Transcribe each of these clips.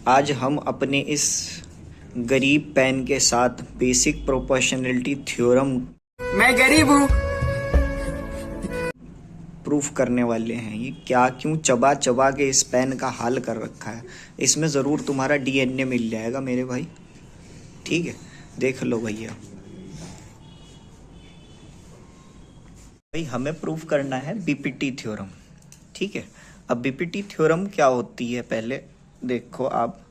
आज हम अपने इस गरीब पेन के साथ बेसिक प्रोपोर्शनलिटी थ्योरम मैं गरीब हूँ प्रूफ करने वाले हैं। ये क्या क्यों चबा चबा के इस पेन का हाल कर रखा है। इसमें ज़रूर तुम्हारा डीएनए मिल जाएगा मेरे भाई, ठीक है। देख लो भैया, भाई हमें प्रूफ करना है बीपीटी थ्योरम, ठीक है। अब बीपीटी थ्योरम क्या होती है पहले देखो आप।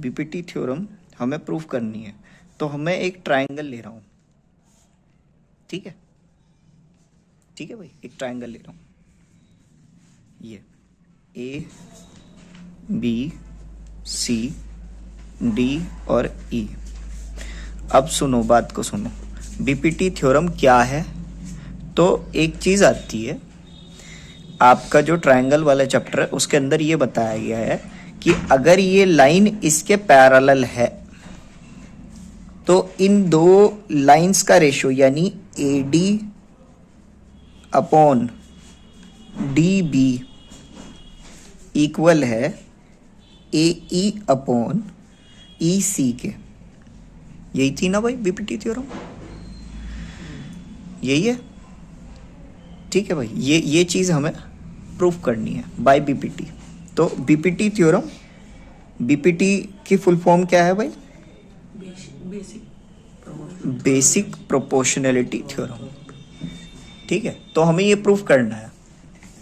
बीपीटी थ्योरम हमें प्रूफ करनी है, तो हमें एक ट्रायंगल ले रहा हूँ, ठीक है, ठीक है भाई। एक ट्रायंगल ले रहा हूँ, ये ए बी सी डी और ई। अब सुनो, बात को सुनो। बीपीटी थ्योरम क्या है? तो एक चीज़ आती है, आपका जो ट्रायंगल वाला चैप्टर है उसके अंदर ये बताया गया है कि अगर ये लाइन इसके पैरेलल है तो इन दो लाइंस का रेशो यानी A D upon D B equal है ए ई अपॉन ई सी के। यही थी ना भाई बीपीटी थ्योरम, यही है, ठीक है भाई। ये चीज़ हमें प्रूफ करनी है बाय बीपीटी। तो बीपीटी थ्योरम, बीपीटी की फुल फॉर्म क्या है भाई? बेसिक प्रोपोर्शनलिटी थ्योरम, ठीक है। तो हमें ये प्रूफ करना है,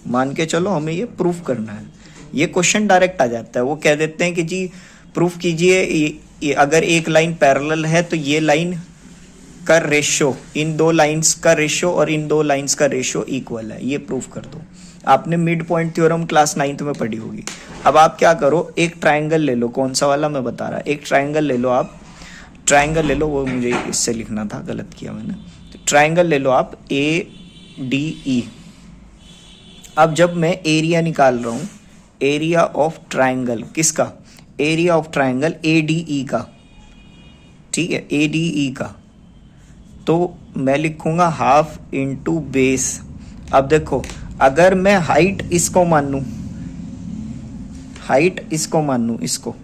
मान के चलो हमें ये प्रूफ करना है। ये क्वेश्चन डायरेक्ट आ जाता है, वो कह देते हैं कि जी प्रूफ कीजिए ये अगर एक लाइन पैरेलल है तो ये लाइन का रेशो, इन दो लाइंस का रेशो और इन दो लाइंस का रेशो इक्वल है, ये प्रूफ कर दो। आपने mid point theorem class 9th में पढ़ी होगी। अब आप क्या करो, एक ट्रायंगल ले लो, कौन सा वाला मैं बता रहा, एक ट्रायंगल ले लो आप, ट्रायंगल ले लो, वो मुझे इससे लिखना था, गलत किया मैंने। तो ट्रायंगल ले लो आप ए डी ई। अब जब मैं एरिया निकाल रहा हूँ, एरिया ऑफ ट्रायंगल किसका? Area of triangle A D E का, ठीक है, ए डी ई का। तो मैं लिखूंगा हाफ इंटू बेस। अब देखो, अगर मैं हाइट इसको मान लूं, हाइट इसको मान लूं, इसको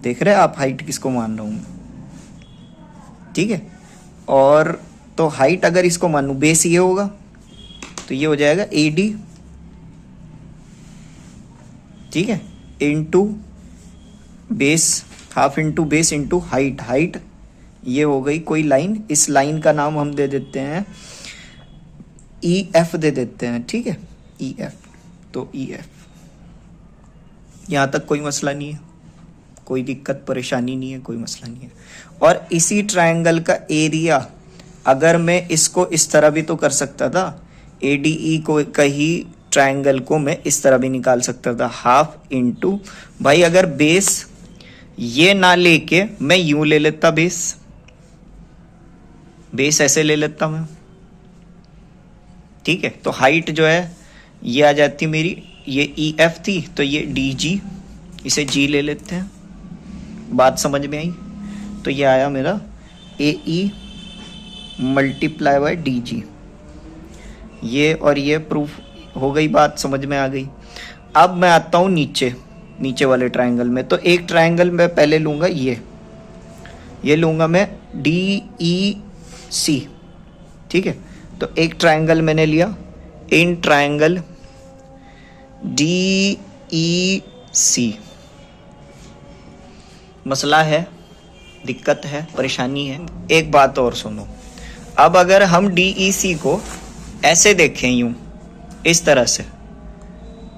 देख रहे हैं आप, हाइट किसको मान रहा हूं, ठीक है। और तो हाइट अगर इसको मान लूं, बेस ये होगा, तो ये हो जाएगा ए डी, ठीक है, into base, half into base into height. Height ये हो गई कोई लाइन, इस लाइन का नाम हम दे देते हैं ई एफ दे देते हैं, ठीक है, ई एफ। तो ई एफ, यहाँ तक कोई मसला नहीं है, कोई दिक्कत परेशानी नहीं है, कोई मसला नहीं है। और इसी ट्रायंगल का एरिया अगर मैं इसको इस तरह भी तो कर सकता था, ए डी ई को कहीं ट्रायंगल को मैं इस तरह भी निकाल सकता था, हाफ इंटू, भाई अगर बेस ये ना लेके मैं यूं ले लेता, बेस ऐसे ले लेता मैं, ठीक है। तो हाइट जो है ये आ जाती मेरी, ये ई एफ थी तो ये डी जी, इसे जी ले लेते हैं, बात समझ में आई। तो ये आया मेरा ए ई मल्टीप्लाई बाय डी जी, ये और ये प्रूफ हो गई, बात समझ में आ गई। अब मैं आता हूँ नीचे वाले ट्रायंगल में। तो एक ट्रायंगल मैं पहले लूँगा, ये लूँगा मैं डी ई सी, ठीक है। तो एक ट्रायंगल मैंने लिया, इन ट्रायंगल डी ई सी। मसला है, दिक्कत है, परेशानी है। एक बात और सुनो, अब अगर हम डी ई सी को ऐसे देखें यूं, इस तरह से,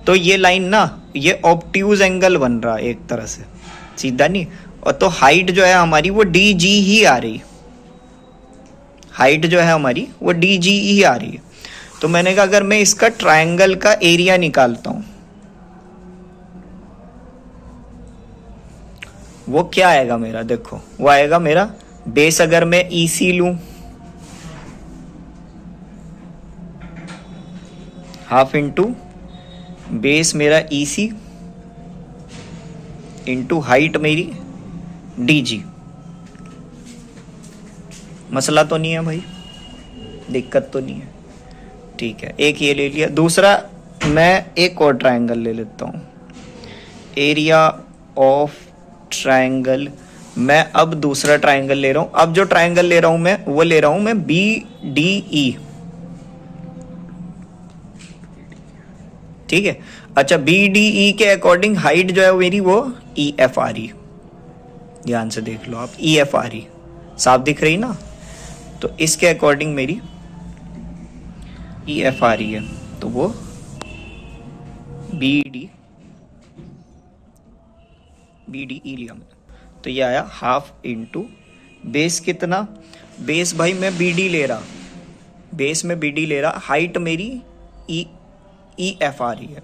तो ये लाइन ना, ये ऑब्ट्यूज एंगल बन रहा है एक तरह से, सीधा नहीं। और तो हाइट जो है हमारी वो डी जी ही आ रही, हाइट जो है हमारी वो डी जी ही आ रही है। तो मैंने कहा अगर मैं इसका ट्रायंगल का एरिया निकालता हूं, वो क्या आएगा मेरा, देखो वो आएगा मेरा बेस, अगर मैं ई सी लूं, हाफ इंटू बेस मेरा ई सी इंटू हाइट मेरी डी जी। मसला तो नहीं है भाई, दिक्कत तो नहीं है, ठीक है। एक ये ले लिया, दूसरा मैं एक और ट्रायंगल ले लेता हूँ, एरिया ऑफ ट्रायंगल, मैं अब दूसरा ट्रायंगल ले रहा हूं। अब जो ट्रायंगल ले रहा हूं मैं, वो ले रहा हूं मैं बी डी ई, ठीक है। अच्छा, बी डी ई के अकॉर्डिंग हाइट जो है मेरी वो ई एफ आ रही, ध्यान से देख लो आप, ई एफ आ रही, साफ दिख रही ना। तो इसके अकॉर्डिंग मेरी ई एफ आ रही है, तो वो बी डी ई लिया मैंने, तो ये आया हाफ इंटू बेस कितना, बेस भाई मैं बी डी ले रहा, बेस में बी डी ले रहा, हाइट मेरी ई एफ आ रही है।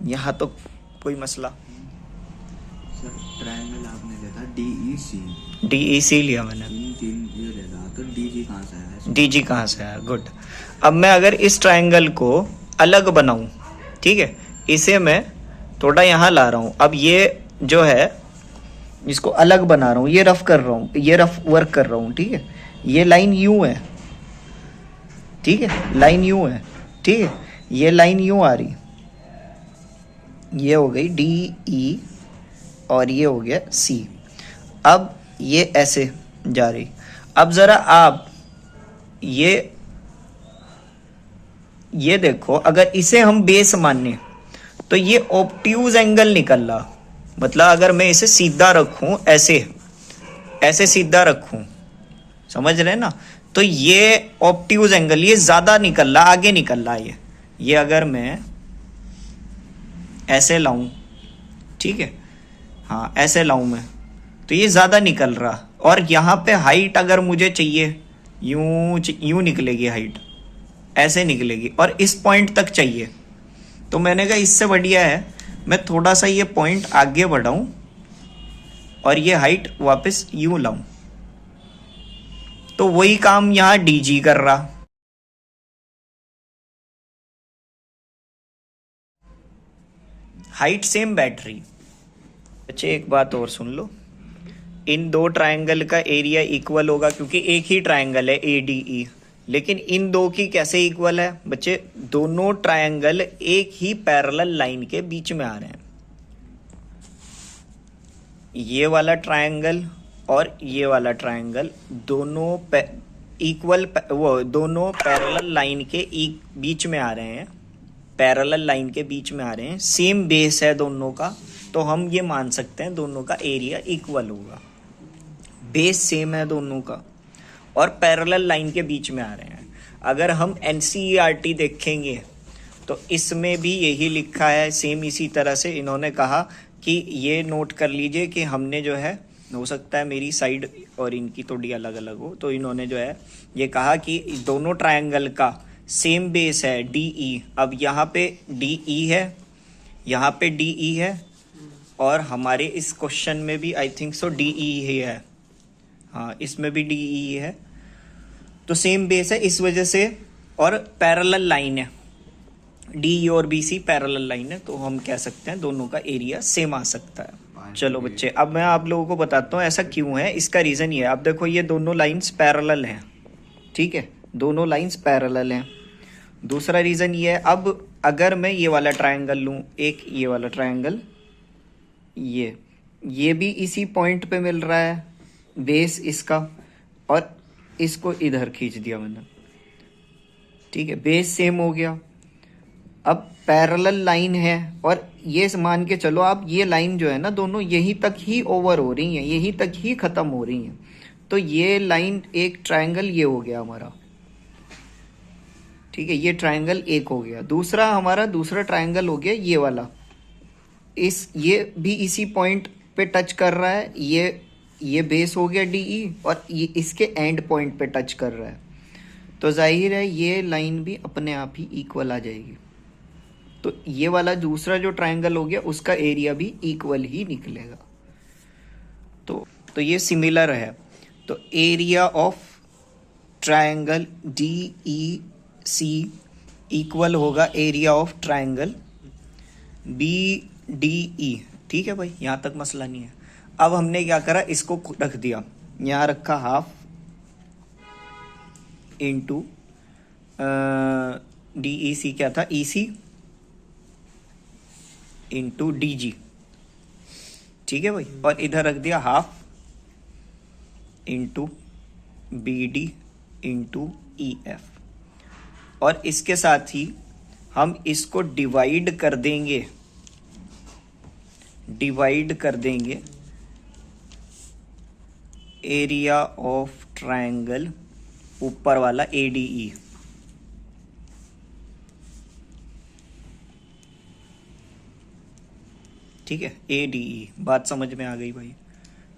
यहां तो कोई मसला, सर ट्रायंगल आपने देखा DEC, DEC लिया मैंने, तीन ये देखा, तो DG कहाँ से आया? DG कहाँ से आया, गुड। अब मैं अगर इस ट्रायंगल को अलग बनाऊं, ठीक है, इसे मैं थोड़ा यहाँ ला रहा हूं, अब ये जो है इसको अलग बना रहा हूं, ये रफ कर रहा हूं, ये रफ वर्क कर रहा हूं, ठीक है। ये लाइन यूं है, ठीक है, लाइन यूं है, ठीक है, ये लाइन यूं आ रही, ये हो गई DE और ये हो गया C। अब ये ऐसे जा रही। अब जरा आप ये देखो, अगर इसे हम बेस माने तो ये ऑब्ट्यूज एंगल निकल रहा, मतलब अगर मैं इसे सीधा रखूं, ऐसे सीधा रखूं, समझ रहे हैं ना, तो ये ऑब्ट्यूज एंगल ये ज्यादा निकल रहा, आगे निकल रहा है ये अगर मैं ऐसे लाऊं, ठीक है, हाँ ऐसे लाऊं मैं, तो ये ज्यादा निकल रहा, और यहाँ पे हाइट अगर मुझे चाहिए, यूं निकलेगी हाइट, ऐसे निकलेगी, और इस पॉइंट तक चाहिए, तो मैंने कहा इससे बढ़िया है मैं थोड़ा सा ये पॉइंट आगे बढ़ाऊं और ये हाइट वापस यूं लाऊं, तो वही काम यहां DG कर रहा। Height same battery. बच्चे एक बात और सुन लो, इन दो ट्रायंगल का एरिया इक्वल होगा क्योंकि एक ही ट्रायंगल है ADE, लेकिन इन दो की कैसे इक्वल है बच्चे, दोनों ट्रायंगल एक ही पैरेलल लाइन के बीच में आ रहे हैं। ये वाला ट्रायंगल और ये वाला ट्रायंगल दोनों दोनों पैरेलल लाइन के बीच में आ रहे हैं, पैरेलल लाइन के बीच में आ रहे हैं, सेम बेस है दोनों का, तो हम ये मान सकते हैं दोनों का एरिया इक्वल होगा। बेस सेम है दोनों का और पैरेलल लाइन के बीच में आ रहे हैं। अगर हम NCERT देखेंगे तो इसमें भी यही लिखा है, सेम इसी तरह से इन्होंने कहा कि ये नोट कर लीजिए कि हमने जो है, हो सकता है मेरी साइड और इनकी थोड़ी अलग अलग हो, तो इन्होंने जो है ये कहा कि दोनों ट्रायंगल का सेम बेस है DE। अब यहाँ पे DE है, यहाँ पे DE है, और हमारे इस क्वेश्चन में भी आई थिंक सो DE ही है, हाँ इसमें भी DE है, तो सेम बेस है इस वजह से, और पैरेलल लाइन है, DE और BC पैरेलल लाइन है, तो हम कह सकते हैं दोनों का एरिया सेम आ सकता है। चलो बच्चे, अब मैं आप लोगों को बताता हूँ ऐसा क्यों है। इसका रीज़न ये है, अब देखो ये दोनों लाइंस पैरेलल हैं, ठीक है, दोनों लाइंस पैरेलल हैं। दूसरा रीज़न ये है, अब अगर मैं ये वाला ट्रायंगल लूँ, एक ये वाला ट्रायंगल, ये भी इसी पॉइंट पे मिल रहा है बेस इसका, और इसको इधर खींच दिया मैंने, ठीक है, बेस सेम हो गया। अब पैरेलल लाइन है, और ये मान के चलो आप, ये लाइन जो है ना दोनों यहीं तक ही ओवर हो रही हैं, यहीं तक ही ख़त्म हो रही हैं, तो ये लाइन एक ट्रायंगल ये हो गया हमारा, ठीक है, ये ट्रायंगल एक हो गया। दूसरा हमारा दूसरा ट्रायंगल हो गया ये वाला, ये भी इसी पॉइंट पे टच कर रहा है, ये बेस हो गया DE, और ये इसके एंड पॉइंट पे टच कर रहा है, तो जाहिर है ये लाइन भी अपने आप ही इक्वल आ जाएगी, तो ये वाला दूसरा जो ट्रायंगल हो गया उसका एरिया भी इक्वल ही निकलेगा। तो ये सिमिलर है, तो area of triangle DEC equal होगा एरिया ऑफ ट्रायंगल BDE, ठीक है भाई, यहाँ तक मसला नहीं है। अब हमने क्या करा, इसको रख दिया, यहाँ रखा हाफ इंटू DEC क्या था, EC, इंटू डी जी, ठीक है भाई, और इधर रख दिया half into B D into E F, और इसके साथ ही हम इसको डिवाइड कर देंगे, एरिया ऑफ ट्रायंगल ऊपर वाला एडीई, ठीक है, एडीई, बात समझ में आ गई भाई,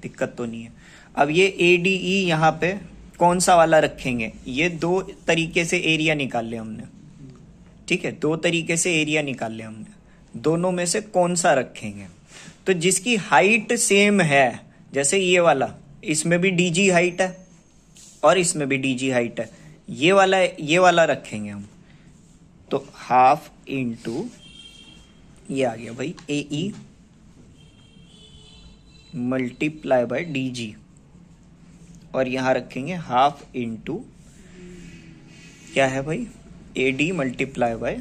दिक्कत तो नहीं है। अब ये एडीई यहाँ पे कौन सा वाला रखेंगे, ये दो तरीके से एरिया निकाल लिया हमने, ठीक है, दो तरीके से एरिया निकाल लिया हमने, दोनों में से कौन सा रखेंगे, तो जिसकी हाइट सेम है, जैसे ये वाला, इसमें भी डीजी हाइट है और इसमें भी डीजी हाइट है, ये वाला रखेंगे हम, तो हाफ इंटू ये आ गया भाई ए ई मल्टीप्लाई बाय डी जी, और यहां रखेंगे हाफ इंटू क्या है भाई ए डी मल्टीप्लाई बाय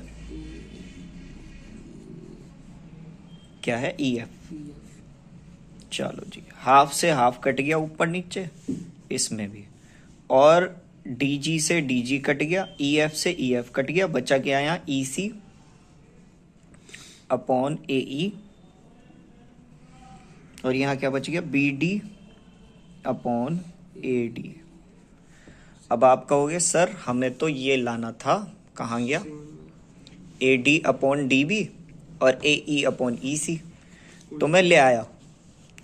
क्या है ई एफ। चलो जी, हाफ से हाफ कट गया ऊपर नीचे, इसमें भी, और डी जी से डी जी कट गया, ई एफ से ई एफ कट गया, बचा क्या यहाँ ई सी अपॉन ए ई, और यहाँ क्या बच गया B D upon A D. अब आप कहोगे सर हमें तो ये लाना था, कहाँ गया, A D upon D B और ए ई अपॉन ई सी, तो मैं ले आया,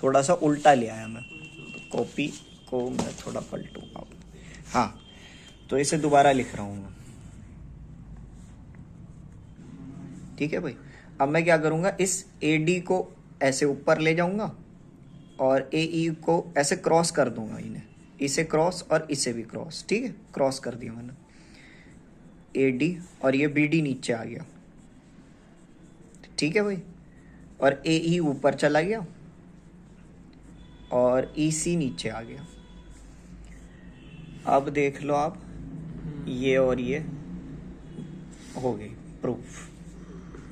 थोड़ा सा उल्टा ले आया मैं, कॉपी को मैं थोड़ा पलटूंगा, हाँ, तो इसे दोबारा लिख रहा हूँ मैं, ठीक है भाई। अब मैं क्या करूँगा, इस ए डी को ऐसे ऊपर ले जाऊँगा और ए ई को ऐसे क्रॉस कर दूंगा, इन्हें इसे क्रॉस और इसे भी क्रॉस, ठीक है, क्रॉस कर दिया मैंने, ए डी और ये बी डी नीचे आ गया, ठीक है भाई, और ए ई ऊपर चला गया और ई सी नीचे आ गया। अब देख लो आप, ये और ये हो गई प्रूफ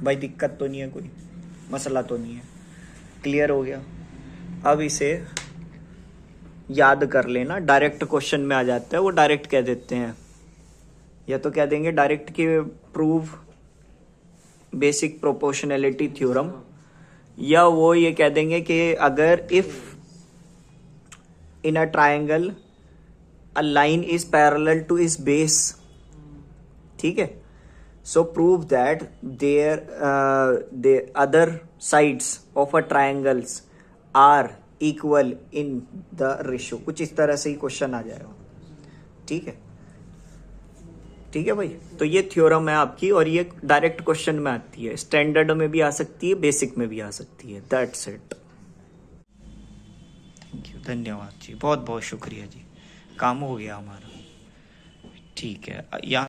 भाई, दिक्कत तो नहीं है, कोई मसला तो नहीं है, क्लियर हो गया। अब इसे याद कर लेना, डायरेक्ट क्वेश्चन में आ जाता है, वो डायरेक्ट कह देते हैं, या तो कह देंगे डायरेक्ट कि प्रूव बेसिक प्रोपोर्शनैलिटी थ्योरम, या वो ये कह देंगे कि अगर if in a triangle a line is parallel to इस बेस, ठीक है, so prove that their other sides of a triangles are equal in the ratio, कुछ इस तरह से ही क्वेश्चन आ जाएगा, ठीक है, ठीक है भाई। तो ये थ्योरम है आपकी, और ये डायरेक्ट क्वेश्चन में आती है, स्टैंडर्ड में भी आ सकती है, बेसिक में भी आ सकती है, दैट्स इट। थैंक यू, धन्यवाद जी, बहुत बहुत शुक्रिया जी, काम हो गया हमारा, ठीक है। यहाँ